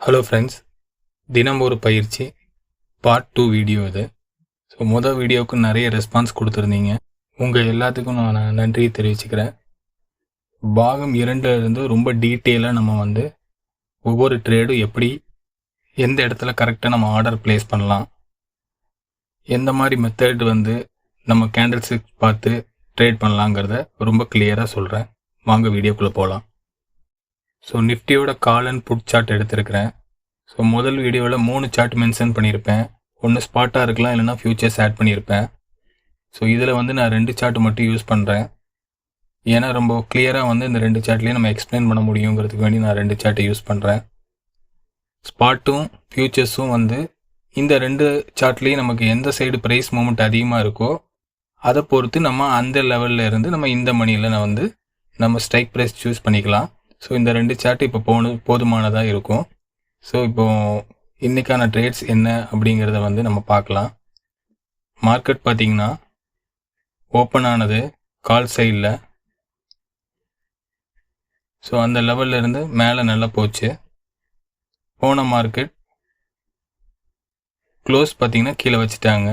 Hello friends, தினம் ஒரு பயிற்சி பார்ட் 2 வீடியோ இது. ஸோ மொதல் வீடியோவுக்கு நிறைய ரெஸ்பான்ஸ் கொடுத்துருந்தீங்க. உங்கள் எல்லாத்துக்கும் நான் நன்றியை தெரிவிச்சுக்கிறேன். பாகம் 2லேருந்து ரொம்ப டீட்டெயிலாக நம்ம ஒவ்வொரு ட்ரேடும் எப்படி எந்த இடத்துல கரெக்டாக நம்ம ஆர்டர் ப்ளேஸ் பண்ணலாம், எந்த மாதிரி மெத்தட் நம்ம கேண்டில்ஸுக்கு பார்த்து ட்ரேட் பண்ணலாங்கிறத ரொம்ப கிளியராக சொல்கிறேன். வாங்க வீடியோக்குள்ளே போகலாம். ஸோ நிஃப்டியோட கால் அண்ட் புட் சார்ட் எடுத்திருக்கிறேன். ஸோ முதல் வீடியோவில் 3 சார்ட் மென்ஷன் பண்ணியிருப்பேன். ஒன்று ஸ்பாட்டாக இருக்கலாம், இல்லைனா ஃபியூச்சர்ஸ் ஆட் பண்ணியிருப்பேன். ஸோ இதில் நான் 2 சார்ட் மட்டும் யூஸ் பண்ணுறேன். ஏன்னா ரொம்ப கிளியராக இந்த 2 சார்ட்லேயும் நம்ம எக்ஸ்பிளைன் பண்ண முடியுங்கிறதுக்கு வேண்டி நான் 2 சார்ட்டை யூஸ் பண்ணுறேன். ஸ்பாட்டும் ஃபியூச்சர்ஸும் இந்த 2 சார்ட்லேயும் நமக்கு எந்த சைடு ப்ரைஸ் மூமெண்ட் அதிகமாக இருக்கோ அதை பொறுத்து நம்ம அந்த லெவலில் இருந்து நம்ம இந்த மணியில் நம்ம ஸ்ட்ரைக் ப்ரைஸ் சூஸ் பண்ணிக்கலாம். ஸோ இந்த 2 சார்ட் இப்போ போதுமானதாக இருக்கும். ஸோ இப்போது இன்றைக்கான ட்ரேட்ஸ் என்ன அப்படிங்கிறத நம்ம பார்க்கலாம். மார்க்கெட் பார்த்திங்கன்னா ஓப்பன் ஆனது கால் சைடில். ஸோ அந்த லெவலில் இருந்து மேலே நல்லா போச்சு. போன மார்க்கெட் க்ளோஸ் பார்த்திங்கன்னா கீழே வச்சுட்டாங்க.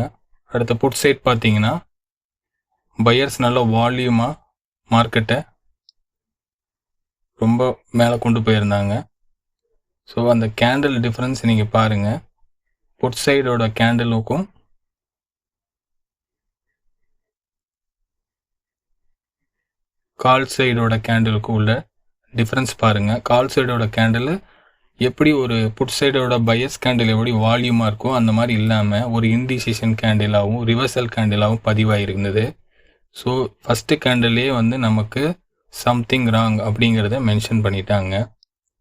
அடுத்த புட் சைட் பார்த்திங்கன்னா பையர்ஸ் நல்ல வால்யூமாக மார்க்கெட்டை ரொம்ப மேலே கொண்டு போயிருந்தாங்க. ஸோ அந்த கேண்டில் டிஃப்ரென்ஸ் நீங்கள் பாருங்கள். புட் சைடோட கேண்டிலுக்கும் கால் சைடோட கேண்டிலுக்கும் உள்ள டிஃப்ரென்ஸ் பாருங்கள். கால் சைடோட கேண்டில் எப்படி ஒரு புட் சைடோட பையஸ் கேண்டில் எப்படி வால்யூமாக இருக்கும் அந்த மாதிரி இல்லாமல் ஒரு இன்டிசிஷன் கேண்டிலாகவும் ரிவர்சல் கேண்டிலாகவும் பதிவாகிருந்தது. ஸோ ஃபஸ்ட்டு கேண்டிலே நமக்கு சம்திங் ராங் அப்படிங்கிறத மென்ஷன் பண்ணிட்டாங்க.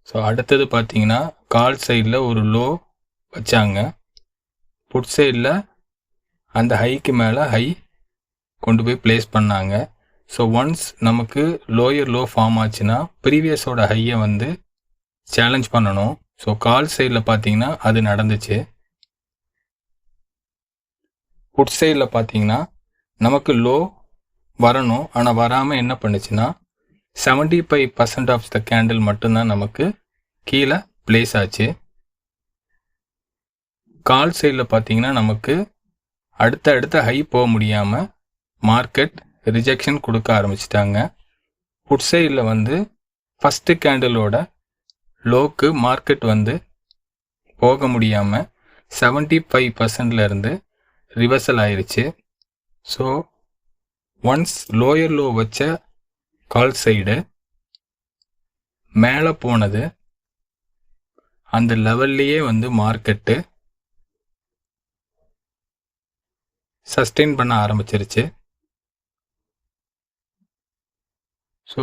ஸோ அடுத்தது பார்த்தீங்கன்னா கால் சைடில் ஒரு லோ வச்சாங்க. புட் சைடில் அந்த ஹைக்கு மேலே ஹை கொண்டு போய் ப்ளேஸ் பண்ணாங்க. ஸோ ஒன்ஸ் நமக்கு லோயர் லோ ஃபார்ம் ஆச்சுன்னா ப்ரீவியஸோட ஹையை சேலஞ்ச் பண்ணணும். ஸோ கால் சைடில் பார்த்தீங்கன்னா அது நடந்துச்சு. புட் சைடில் பார்த்தீங்கன்னா நமக்கு லோ வரணும், ஆனால் வராமல் என்ன பண்ணுச்சுன்னா 75% ஆஃப் த கேண்டில் மட்டும்தான் நமக்கு கீழே பிளேஸ் ஆச்சு. கால் சைடில் பார்த்தீங்கன்னா நமக்கு அடுத்த ஹை போக முடியாமல் மார்க்கெட் ரிஜெக்ஷன் கொடுக்க ஆரம்பிச்சிட்டாங்க. புட் சைடில் ஃபஸ்ட்டு கேண்டிலோட லோக்கு மார்க்கெட் போக முடியாமல் 75% இருந்து ரிவர்சல் ஆயிடுச்சு. ஸோ ஒன்ஸ் லோயர் லோ வச்ச கால் சைடு மேலே போனது அந்த லெவல்லையே மார்க்கெட்டு சஸ்டெயின் பண்ண ஆரம்பிச்சிருச்சு. ஸோ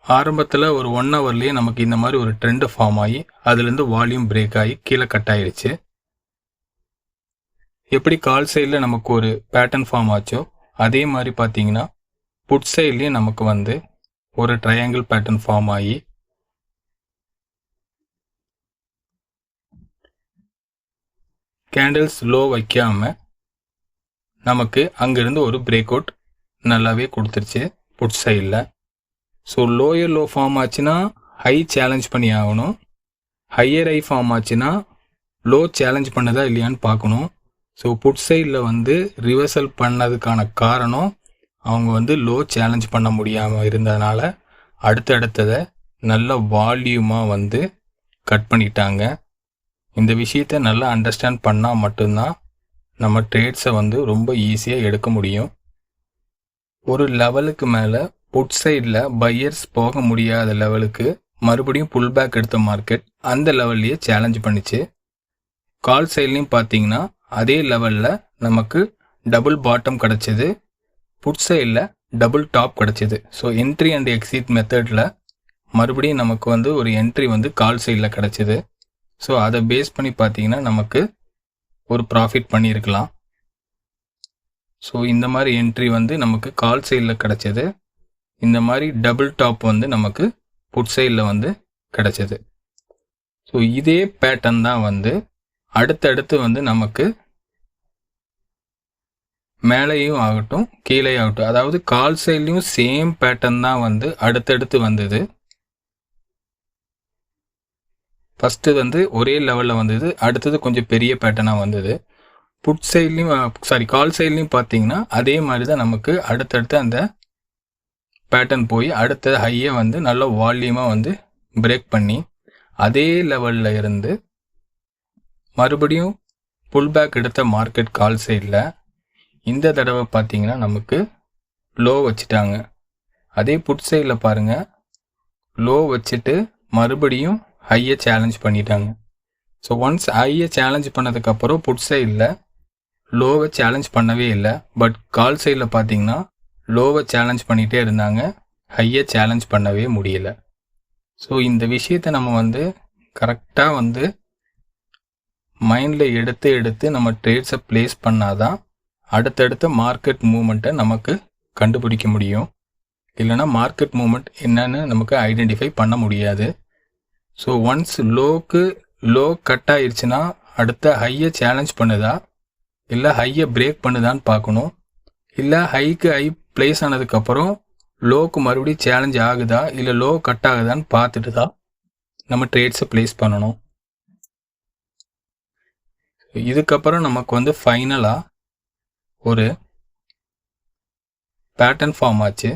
ஆரம்பத்தில் ஒரு 1 ஹவர்லேயே நமக்கு இந்த மாதிரி ஒரு ட்ரெண்டு ஃபார்ம் ஆகி அதுலேருந்து வால்யூம் பிரேக் ஆகி கீழே கட் ஆயிடுச்சு. எப்படி கால் சைடில் நமக்கு ஒரு பேட்டர்ன் ஃபார்ம் ஆச்சோ அதே மாதிரி பார்த்தீங்கன்னா புட் சைட்லேயும் நமக்கு ஒரு ட்ரையாங்கிள் பேட்டர்ன் ஃபார்ம் ஆகி கேண்டில்ஸ் லோ வைக்காமல் நமக்கு அங்கேருந்து ஒரு பிரேக் அவுட் நல்லாவே கொடுத்துருச்சு புட் சைடில். ஸோ லோயர் லோ ஃபார்ம் ஆச்சுன்னா ஹை சேலஞ்ச் பண்ணி ஆகணும், ஹையர் ஹை ஃபார்ம் ஆச்சுன்னா லோ சேலஞ்ச் பண்ணதா இல்லையான்னு பார்க்கணும். ஸோ புட் சைடில் ரிவர்சல் பண்ணதுக்கான காரணம் அவங்க லோ சேலஞ்ச் பண்ண முடியாமல் இருந்ததுனால அடுத்ததை நல்ல வால்யூமாக கட் பண்ணிட்டாங்க. இந்த விஷயத்தை நல்லா அண்டர்ஸ்டாண்ட் பண்ணால் மட்டும்தான் நம்ம ட்ரேட்ஸை ரொம்ப ஈஸியாக எடுக்க முடியும். ஒரு லெவலுக்கு மேலே புட் சைடில் பையர்ஸ் போக முடியாத லெவலுக்கு மறுபடியும் புல் பேக் எடுத்த மார்க்கெட் அந்த லெவல்லையே சேலஞ்ச் பண்ணிச்சு. கால் சைட்லேயும் பார்த்தீங்கன்னா அதே லெவலில் நமக்கு டபுள் பாட்டம் கிடச்சிது, புட் சைடில் டபுள் டாப் கிடச்சிது. ஸோ என்ட்ரி அண்ட் எக்ஸிட் மெத்தடில் மறுபடியும் நமக்கு ஒரு என்ட்ரி கால் சைடில் கிடச்சிது. ஸோ அதை பேஸ் பண்ணி பார்த்தீங்கன்னா நமக்கு ஒரு ப்ராஃபிட் பண்ணியிருக்கலாம். ஸோ இந்த மாதிரி என்ட்ரி நமக்கு கால் சைடில் கிடச்சிது. இந்த மாதிரி டபுள் டாப் நமக்கு புட் சைடில் கிடச்சிது. ஸோ இதே பேட்டர்ன் தான் அடுத்தடுத்து நமக்கு மேலேயும் ஆகட்டும் கீழே ஆகட்டும், அதாவது கால் சைட்லையும் சேம் பேட்டர்ன் தான் அடுத்தடுத்து வந்தது. ஃபஸ்ட்டு வந்து ஒரே லெவலில் வந்தது, அடுத்தது கொஞ்சம் பெரிய பேட்டர்னாக வந்தது. புட் சைட்லேயும் கால் சைட்லேயும் பார்த்தீங்கன்னா அதே மாதிரி தான் நமக்கு அடுத்தடுத்து அந்த பேட்டர்ன் போய் அடுத்த ஹையை வந்து நல்ல வால்யூமாக வந்து பிரேக் பண்ணி அதே லெவலில் இருந்து மறுபடியும் புல் பேக் எடுத்த மார்க்கெட் கால் சைடில் இந்த தடவை பார்த்தீங்கன்னா நமக்கு லோ வச்சுட்டாங்க. அதே புட் சைடில் பாருங்கள், லோ வச்சுட்டு மறுபடியும் ஹையை சேலஞ்ச் பண்ணிட்டாங்க. ஸோ ஒன்ஸ் ஹையை சேலஞ்ச் பண்ணதுக்கப்புறம் புட் சைடில் லோவை சேலஞ்ச் பண்ணவே இல்லை. பட் கால் சைடில் பார்த்தீங்கன்னா லோவை சேலஞ்ச் பண்ணிகிட்டே இருந்தாங்க, ஹையை சேலஞ்ச் பண்ணவே முடியல. ஸோ இந்த விஷயத்தை நம்ம வந்து கரெக்டாக வந்து மைண்டில் எடுத்து நம்ம ட்ரேட்ஸை ப்ளேஸ் பண்ணாதான் அடுத்தடுத்த மார்க்கெட் மூமெண்ட்டை நமக்கு கண்டுபிடிக்க முடியும். இல்லைனா மார்க்கெட் மூமெண்ட் என்னன்னு நமக்கு ஐடென்டிஃபை பண்ண முடியாது. ஸோ ஒன்ஸ் லோ கட் ஆயிடுச்சுன்னா அடுத்த ஹையை சேலஞ்ச் பண்ணுதா இல்லை ஹையை பிரேக் பண்ணுதான்னு பார்க்கணும். இல்லை ஹைக்கு ஹை ப்ளேஸ் ஆனதுக்கப்புறம் லோக்கு மறுபடியும் சேலஞ்ச் ஆகுதா இல்லை லோ கட் ஆகுதான்னு பார்த்துட்டு தான் நம்ம ட்ரேட்ஸை ப்ளேஸ் பண்ணணும். இதுக்கப்புறம் நமக்கு வந்து ஃபைனலாக ஒரு பேட்டர்ன் ஃபார்ம் ஆச்சு.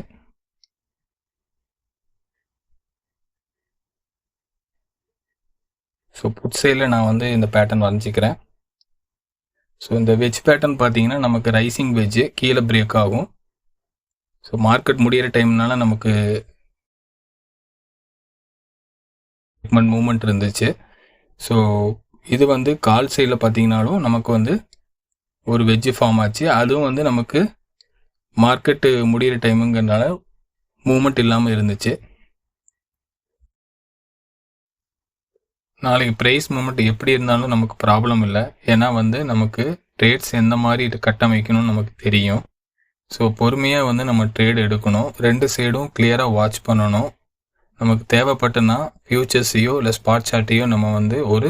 ஸோ புட் சைடில் நான் வந்து இந்த பேட்டர்ன் வரைஞ்சிக்கிறேன். ஸோ இந்த வெஜ் பேட்டர்ன் பார்த்தீங்கன்னா நமக்கு ரைசிங் வெஜ்ஜு கீழே பிரேக் ஆகும். ஸோ மார்க்கெட் முடிகிற டைம்னால நமக்கு மூமெண்ட் இருந்துச்சு. ஸோ இது வந்து கால் சைடில் பார்த்தீங்கன்னாலும் நமக்கு வந்து ஒரு வெஜ்ஜு ஃபார்ம் ஆச்சு. அதுவும் வந்து நமக்கு மார்க்கெட்டு முடிகிற டைமுங்கிறதுனால மூமெண்ட் இல்லாமல் இருந்துச்சு. நாளைக்கு ப்ரைஸ் மூமெண்ட் எப்படி இருந்தாலும் நமக்கு ப்ராப்ளம் இல்லை. ஏன்னா வந்து நமக்கு ட்ரேட்ஸ் எந்த மாதிரி கட்டமைக்கணும்னு நமக்கு தெரியும். ஸோ பொறுமையாக வந்து நம்ம ட்ரேட் எடுக்கணும். ரெண்டு சைடும் கிளியராக வாட்ச் பண்ணணும். நமக்கு தேவைப்பட்டனா ஃபியூச்சர்ஸையோ இல்லை ஸ்பாட் சார்ட்டையோ நம்ம வந்து ஒரு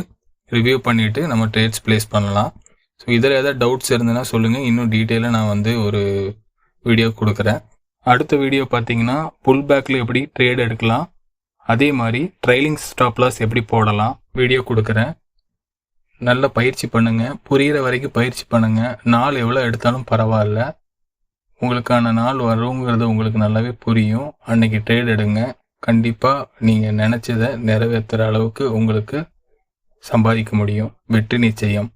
ரிவ்யூ பண்ணிவிட்டு நம்ம ட்ரேட்ஸ் ப்ளேஸ் பண்ணலாம். ஸோ இதில் ஏதாவது டவுட்ஸ் இருந்ததுன்னா சொல்லுங்கள், இன்னும் டீட்டெயிலாக நான் வந்து ஒரு வீடியோ கொடுக்குறேன். அடுத்த வீடியோ பார்த்தீங்கன்னா புல் பேக்கில் எப்படி ட்ரேட் எடுக்கலாம், அதே மாதிரி ட்ரைலிங் ஸ்டாப் லாஸ் எப்படி போடலாம் வீடியோ கொடுக்குறேன். நல்ல பயிற்சி பண்ணுங்கள், புரிகிற வரைக்கும் பயிற்சி பண்ணுங்கள். நாள் எவ்வளோ எடுத்தாலும் பரவாயில்ல, உங்களுக்கான நாள் வருங்கிறது உங்களுக்கு நல்லாவே புரியும். அன்னைக்கு ட்ரேட் எடுங்க. கண்டிப்பாக நீங்கள் நினச்சதை நிறைவேற்றுற அளவுக்கு உங்களுக்கு சம்பாதிக்க முடியும். வெற்றி நிச்சயம்.